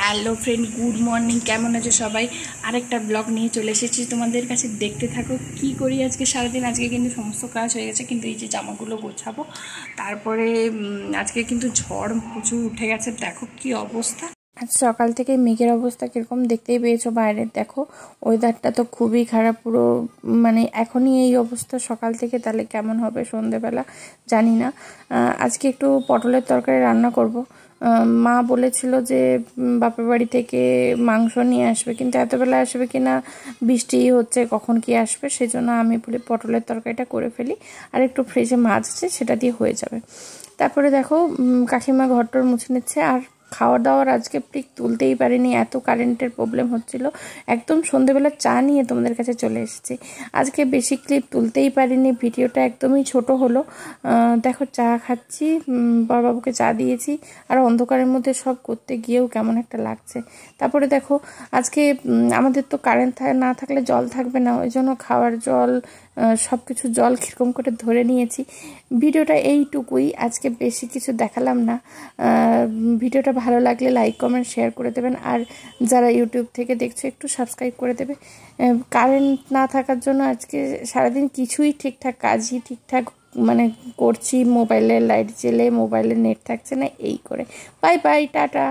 Hello friend, good morning. কেমন আছো সবাই? আরেকটা ব্লগ নিয়ে চলে এসেছি তোমাদের কাছে। দেখতে থাকো কি করি আজকে সারাদিন। আজকে কিন্তু সমস্ত কাজ হয়ে গেছে, কিন্তু এই যে জামাগুলো গোছাবো। তারপরে আজকে কিন্তু ঝড় প্রচুর উঠে গেছে, দেখো কি অবস্থা। আজ সকাল থেকে মেঘের অবস্থা কীরকম দেখতেই পেয়েছো বাইরে। দেখো ওয়েদারটা তো খুবই খারাপ, পুরো মানে এখনই এই অবস্থা সকাল থেকে, তাহলে কেমন হবে সন্ধেবেলা জানি না। আজকে একটু পটলের তরকারি রান্না করব। মা বলেছিল যে বাপের বাড়ি থেকে মাংস নিয়ে আসবে, কিন্তু এতবেলা আসবে কিনা, বৃষ্টি হচ্ছে, কখন কি আসবে, সেই জন্য আমি বলি পটলের তরকারিটা করে ফেলি, আর একটু ফ্রিজে মাছ আছে সেটা দিয়ে হয়ে যাবে। তারপরে দেখো কাকিমা ঘরটর মুছে নিচ্ছে। আর খাওয়া দাওয়ার আজকে পিক তুলতেই পারিনি, এত কারেন্টের প্রবলেম হচ্ছিল। একদম সন্ধেবেলা চা নিয়ে তোমাদের কাছে চলে এসেছি। আজকে বেশি ক্লিপ তুলতেই পারিনি, ভিডিওটা একদমই ছোট হলো। দেখো চা খাচ্ছি, বড়বাবুকে চা দিয়েছি, আর অন্ধকারের মধ্যে সব করতে গিয়েও কেমন একটা লাগছে। তারপরে দেখো আজকে আমাদের তো কারেন্ট না থাকলে জল থাকবে না, ওই জন্য খাওয়ার জল সব কিছু জল কীরকম করে ধরে নিয়েছি। ভিডিওটা এইটুকুই, আজকে বেশি কিছু দেখালাম না। ভিডিওটা ভালো লাগলে লাইক কমেন্ট শেয়ার করে দেবেন, আর যারা ইউটিউব থেকে দেখছো একটু সাবস্ক্রাইব করে দেবে। কারেন্ট না থাকার জন্য আজকে সারাদিন কিছুই ঠিকঠাক, কাজই ঠিকঠাক মানে করছি, মোবাইলের লাইট জ্বেলে মোবাইলের নেট থাকছে না, এই করে। Bye bye, tata.